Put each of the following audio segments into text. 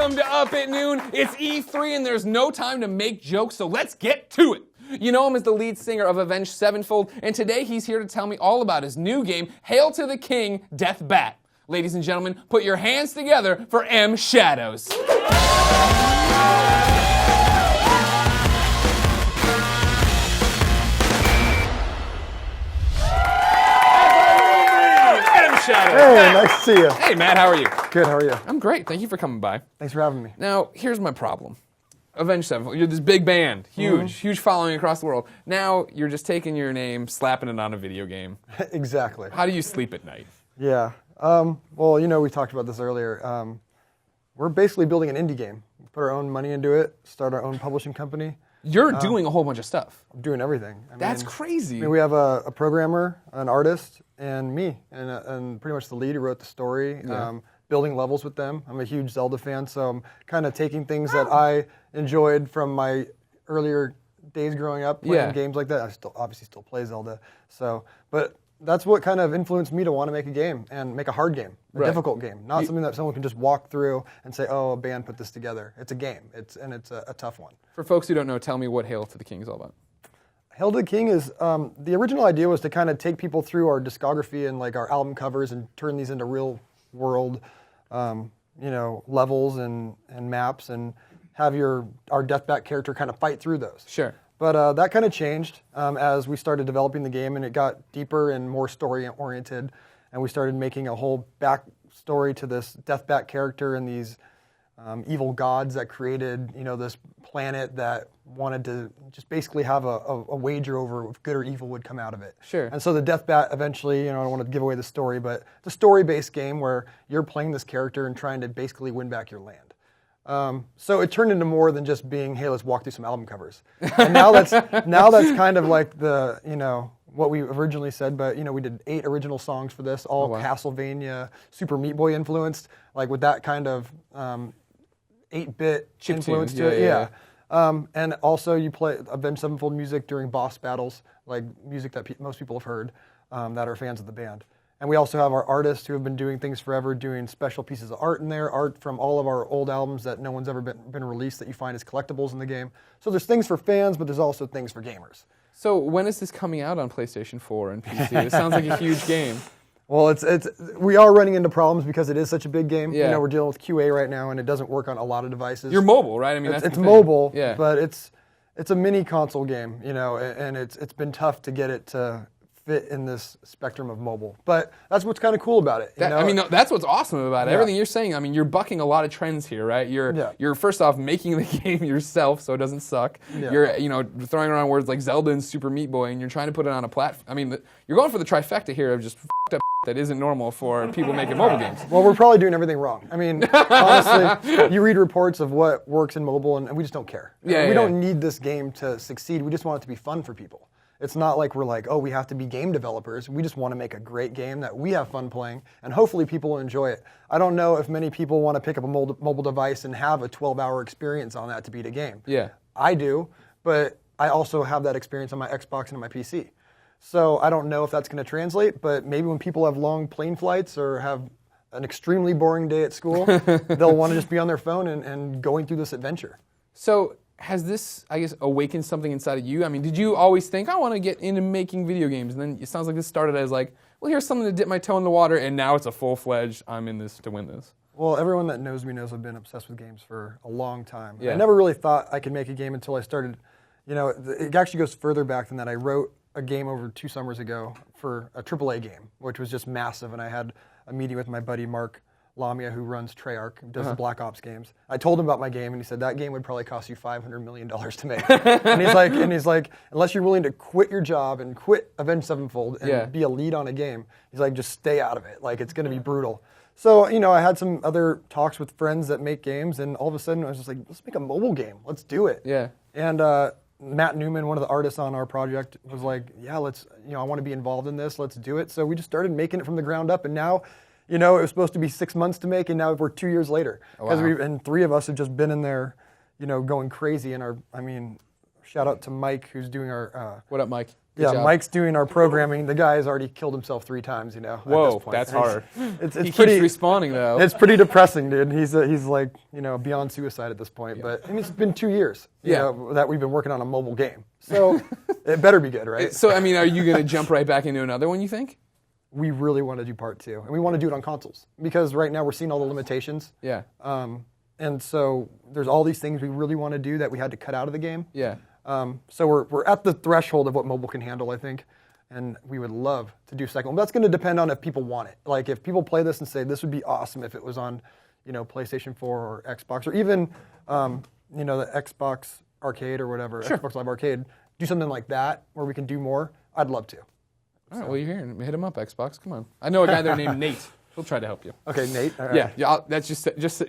Welcome to Up at Noon. It's E3 and there's no time to make jokes, so let's get to it. You know him as the lead singer of Avenged Sevenfold, and today he's here to tell me all about his new game, Hail to the King, Deathbat. Ladies and gentlemen, put your hands together for M. Shadows. Shadows. Hey, nice to see you. Hey, Matt, how are you? Good, how are you? I'm great. Thank you for coming by. Thanks for having me. Now, here's my problem. Avenged Sevenfold, you're this big band, huge following across the world. Now, you're just taking your name, slapping it on a video game. Exactly. How do you sleep at night? Yeah. Well, you know, we talked about this earlier. We're basically building an indie game. We put our own money into it, start our own publishing company. You're doing a whole bunch of stuff. I'm doing everything. That's crazy. I mean, we have a programmer, an artist, and me, and pretty much the lead who wrote the story, building levels with them. I'm a huge Zelda fan, so I'm kind of taking things that I enjoyed from my earlier days growing up playing games like that. I obviously still play Zelda, but that's what kind of influenced me to want to make a game and make a hard game, a difficult game, not something that someone can just walk through and say, oh, a band put this together. It's a game, it's a tough one. For folks who don't know, tell me what Hail to the King is all about. Hail to the King is, the original idea was to kind of take people through our discography and like our album covers and turn these into real world, levels and maps and have our Deathbat character kind of fight through those. Sure. But that kind of changed as we started developing the game, and it got deeper and more story-oriented, and we started making a whole backstory to this Deathbat character and these evil gods that created, this planet that wanted to just basically have a wager over if good or evil would come out of it. Sure. And so the Deathbat eventually, I don't want to give away the story, but it's a story-based game where you're playing this character and trying to basically win back your land. So it turned into more than just being, hey, let's walk through some album covers. And now that's kind of like the, what we originally said, but, we did 8 original songs for this, all Castlevania, Super Meat Boy influenced, like with that kind of 8-bit influence to it. Yeah. And also you play Avenged Sevenfold music during boss battles, like music that most people have heard that are fans of the band. And we also have our artists who have been doing things forever, doing special pieces of art in there, art from all of our old albums that no one's ever been released that you find as collectibles in the game. So there's things for fans, but there's also things for gamers. So when is this coming out on PlayStation 4 and PC? It sounds like a huge game. Well, we are running into problems because it is such a big game. Yeah. We're dealing with QA right now, and it doesn't work on a lot of devices. You're mobile, right? I mean, it's mobile, but it's a mini console game, and it's been tough to get it to fit in this spectrum of mobile. But that's what's kind of cool about it. That's what's awesome about it. Everything you're saying, you're bucking a lot of trends here, right? You're first off making the game yourself so it doesn't suck. Yeah. You're throwing around words like Zelda and Super Meat Boy, and you're trying to put it on a platform. You're going for the trifecta here of just f***ed up that isn't normal for people making mobile games. Well, we're probably doing everything wrong. Honestly, you read reports of what works in mobile, and we just don't care. We don't need this game to succeed. We just want it to be fun for people. It's not like we're like, oh, we have to be game developers. We just want to make a great game that we have fun playing, and hopefully people will enjoy it. I don't know if many people want to pick up a mobile device and have a 12-hour experience on that to beat a game. Yeah. I do, but I also have that experience on my Xbox and on my PC. So I don't know if that's going to translate, but maybe when people have long plane flights or have an extremely boring day at school, they'll want to just be on their phone and going through this adventure. So has this, I guess, awakened something inside of you? Did you always think, I want to get into making video games? And then it sounds like this started as like, well, here's something to dip my toe in the water, and now it's a full-fledged, I'm in this to win this. Well, everyone that knows me knows I've been obsessed with games for a long time. Yeah. I never really thought I could make a game until I started, it actually goes further back than that. I wrote a game over 2 summers ago for a AAA game, which was just massive, and I had a meeting with my buddy Mark Lamia, who runs Treyarch, who does the Black Ops games. I told him about my game, and he said, that game would probably cost you $500 million to make. and he's like, unless you're willing to quit your job and quit Avenged Sevenfold and be a lead on a game, he's like, just stay out of it. Like, it's going to be brutal. So, I had some other talks with friends that make games, and all of a sudden I was just like, let's make a mobile game. Let's do it. Yeah. And Matt Newman, one of the artists on our project, was like, yeah, let's, I want to be involved in this. Let's do it. So we just started making it from the ground up, and now, it was supposed to be 6 months to make, and now we're 2 years later. Because and 3 of us have just been in there, going crazy. And shout out to Mike, who's doing our... what up, Mike? Yeah, job. Mike's doing our programming. The guy has already killed himself 3 times, Whoa, at this point. that's hard. It's He pretty keeps respawning, though. It's pretty depressing, dude. He's like, beyond suicide at this point. But it's been 2 years, that we've been working on a mobile game. So it better be good, right? So, I mean, are you going to jump right back into another one, you think? We really want to do part 2. And we want to do it on consoles. Because right now we're seeing all the limitations. Yeah. And so there's all these things we really want to do that we had to cut out of the game. Yeah. So we're at the threshold of what mobile can handle, I think. And we would love to do second one. But that's going to depend on if people want it. Like if people play this and say, this would be awesome if it was on, PlayStation 4 or Xbox, or even, the Xbox Arcade or whatever, Sure. Xbox Live Arcade, do something like that where we can do more, I'd love to. All right, well, you're here. Hit him up, Xbox. Come on. I know a guy there named Nate. He'll try to help you. Okay, Nate. All right. Yeah. That's just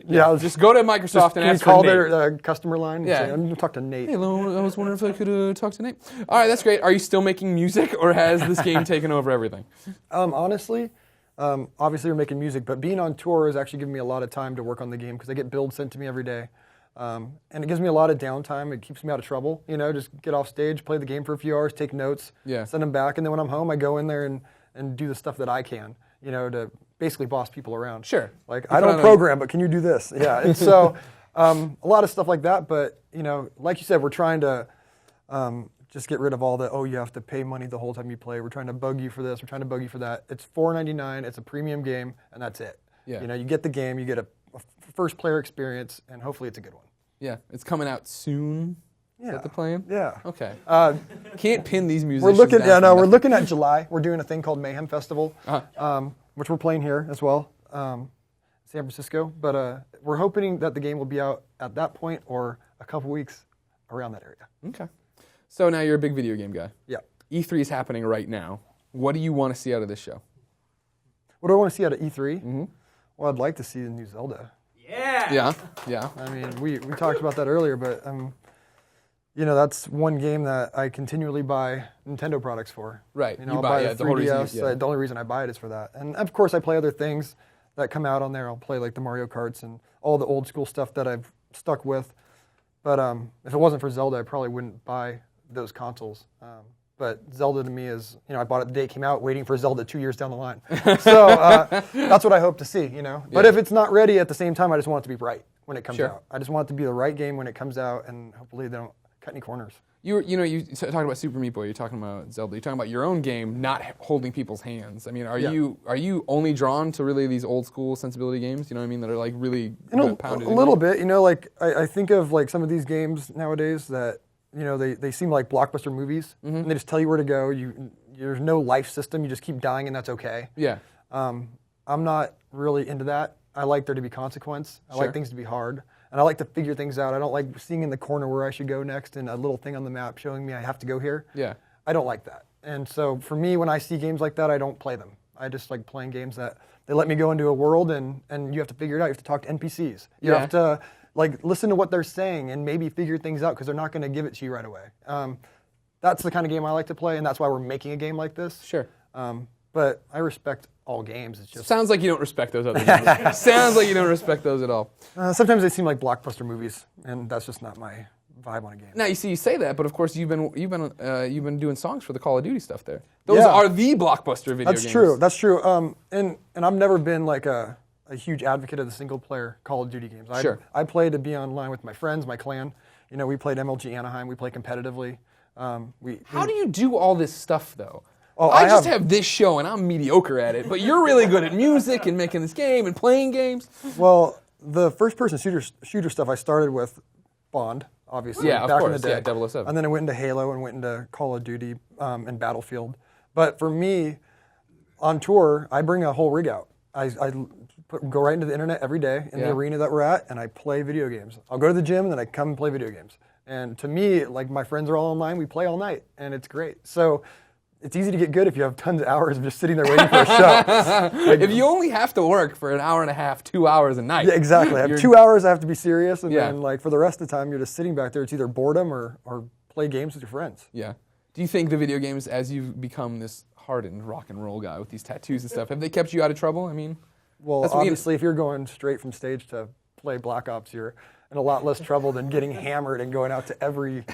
Yeah, just go to Microsoft and can ask you call for Nate. their customer line? And say, I'm going to talk to Nate. Hey, hello, I was wondering if I could talk to Nate. All right, that's great. Are you still making music, or has this game taken over everything? Honestly, obviously we're making music, but being on tour has actually given me a lot of time to work on the game because I get builds sent to me every day. And it gives me a lot of downtime. It keeps me out of trouble. Just get off stage, play the game for a few hours, take notes, send them back, and then when I'm home, I go in there and do the stuff that I can, to basically boss people around. Sure. Like, I don't program, but can you do this? Yeah. And so a lot of stuff like that. But, like you said, we're trying to just get rid of all the, you have to pay money the whole time you play. We're trying to bug you for this. We're trying to bug you for that. It's $4.99. It's a premium game, and that's it. Yeah. You get the game, you get a first player experience, and hopefully it's a good one. Yeah. It's coming out soon. Is that the plan? Yeah. Okay. Can't pin these musicians We're looking. down We're looking at July. We're doing a thing called Mayhem Festival, which we're playing here as well, San Francisco. But we're hoping that the game will be out at that point or a couple weeks around that area. Okay. So now you're a big video game guy. Yeah. E3 is happening right now. What do you want to see out of this show? What do I want to see out of E3? Mm-hmm. Well, I'd like to see the new Zelda. Yeah. I mean, we talked about that earlier, but that's one game that I continually buy Nintendo products for. Right. I'll buy the 3DS. The only reason I buy it is for that. And of course, I play other things that come out on there. I'll play like the Mario Karts and all the old school stuff that I've stuck with. But if it wasn't for Zelda, I probably wouldn't buy those consoles. But Zelda to me is, I bought it the day it came out, waiting for Zelda 2 years down the line. So that's what I hope to see, But if it's not ready at the same time, I just want it to be right when it comes out. I just want it to be the right game when it comes out, and hopefully they don't cut any corners. You talked about Super Meat Boy. You're talking about Zelda. You're talking about your own game, not holding people's hands. I mean, are you only drawn to really these old school sensibility games? You know what I mean? That are like really pounded. A little bit. Like I think of like some of these games nowadays that they seem like blockbuster movies, and they just tell you where to go. There's no life system. You just keep dying, and that's okay. Yeah. I'm not really into that. I like there to be consequence. I like things to be hard. And I like to figure things out. I don't like seeing in the corner where I should go next and a little thing on the map showing me I have to go here. Yeah. I don't like that. And so for me, when I see games like that, I don't play them. I just like playing games that they let me go into a world and you have to figure it out. You have to talk to NPCs. You have to like listen to what they're saying and maybe figure things out because they're not going to give it to you right away. That's the kind of game I like to play, and that's why we're making a game like this. Sure. But I respect all games. It's just sounds like you don't respect those other games. Sounds like you don't respect those at all. Sometimes they seem like blockbuster movies, and that's just not my vibe on a game. Now you say that, but of course you've been doing songs for the Call of Duty stuff there. Those are the blockbuster video games. That's true. And I've never been like a huge advocate of the single player Call of Duty games. I play to be online with my friends, my clan. We played MLG Anaheim. We play competitively. How do you do all this stuff though? Oh, I just have this show and I'm mediocre at it, but you're really good at music and making this game and playing games. Well, the first-person shooter stuff I started with Bond, obviously, back in the day. 007. And then I went into Halo and went into Call of Duty and Battlefield. But for me, on tour, I bring a whole rig out. I go right into the internet every day in the arena that we're at, and I play video games. I'll go to the gym, and then I come and play video games. And to me, like my friends are all online, we play all night, and it's great. So it's easy to get good if you have tons of hours of just sitting there waiting for a show. If you only have to work for an hour and a half, 2 hours a night. Yeah, exactly. I have 2 hours I have to be serious, and then like for the rest of the time, you're just sitting back there. It's either boredom or play games with your friends. Yeah. Do you think the video games, as you've become this hardened rock and roll guy with these tattoos and stuff, have they kept you out of trouble? I mean, well, obviously, if you're going straight from stage to play Black Ops, you're in a lot less trouble than getting hammered and going out to every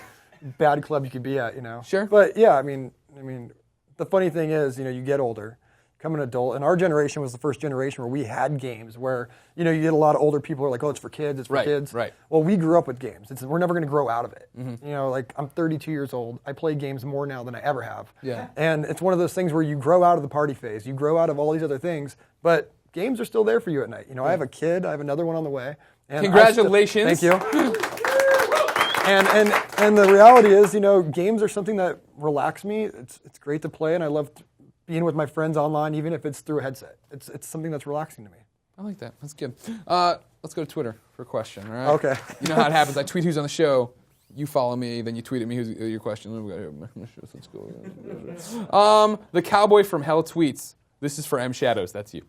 bad club you could be at, Sure. But yeah, I mean, I mean, the funny thing is, you get older, become an adult, and our generation was the first generation where we had games where, you get a lot of older people who are like, oh, it's for kids, it's for kids. Right. Well, we grew up with games. We're never going to grow out of it. Like I'm 32 years old. I play games more now than I ever have. Yeah. And it's one of those things where you grow out of the party phase. You grow out of all these other things, but games are still there for you at night. I have a kid. I have another one on the way. And Congratulations. Thank you. And the reality is, games are something that relax me. It's great to play, and I love being with my friends online, even if it's through a headset. It's something that's relaxing to me. I like that. That's good. Let's go to Twitter for a question, all right? Okay. You know how it happens. I tweet who's on the show. You follow me, then you tweet at me who's your question. Let's go. The Cowboy from Hell tweets. This is for M Shadows. That's you.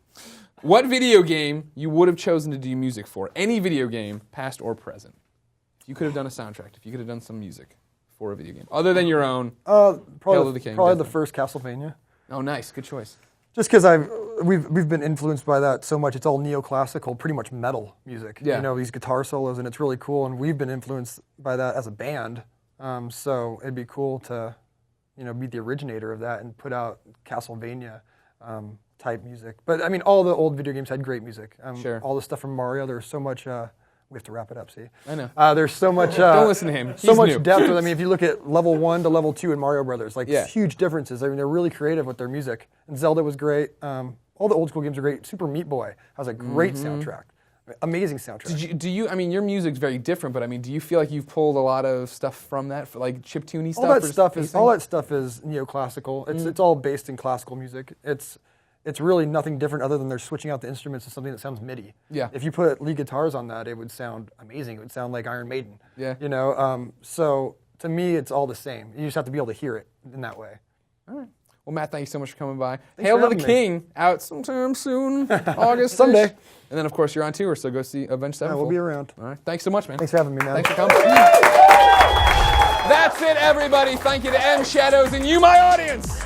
What video game you would have chosen to do music for? Any video game, past or present. If you could have done a soundtrack, if you could have done some music for a video game, other than your own. Probably King, the first Castlevania. Oh, nice. Good choice. Just because we've been influenced by that so much. It's all neoclassical, pretty much metal music. Yeah. These guitar solos, and it's really cool. And we've been influenced by that as a band. So it'd be cool to, be the originator of that and put out Castlevania type music. But I mean, all the old video games had great music. Sure. All the stuff from Mario. There's so much. We have to wrap it up. See. I know. There's so much. Don't listen to him. So He's much new. depth. I mean, if you look at level 1 to level 2 in Mario Brothers, Yeah. huge differences. I mean, they're really creative with their music. And Zelda was great. All the old school games are great. Super Meat Boy has a great soundtrack. Amazing soundtrack. Do you? I mean, your music's very different, but I mean, do you feel like you've pulled a lot of stuff from that, for like chiptune-y stuff? All that stuff is neoclassical. It's all based in classical music. It's really nothing different other than they're switching out the instruments to something that sounds MIDI. Yeah. If you put lead guitars on that, it would sound amazing. It would sound like Iron Maiden. Yeah. So to me, it's all the same. You just have to be able to hear it in that way. All right. Well, Matt, thank you so much for coming by. Thanks Hail for to the having King, out sometime soon, August. Someday. And then, of course, you're on tour, so go see Avenged Sevenfold. We'll be around. All right. Thanks so much, man. Thanks for having me, man. Thanks for coming. That's it, everybody. Thank you to M Shadows and you, my audience.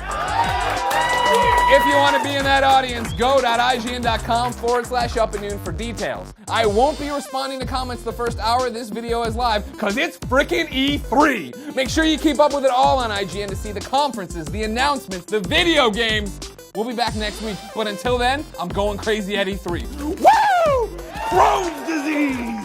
If you want to be in that audience, go to ign.com/up@noon for details. I won't be responding to comments the first hour this video is live, because it's frickin' E3. Make sure you keep up with it all on IGN to see the conferences, the announcements, the video games. We'll be back next week, but until then, I'm going crazy at E3. Woo! Crohn's disease!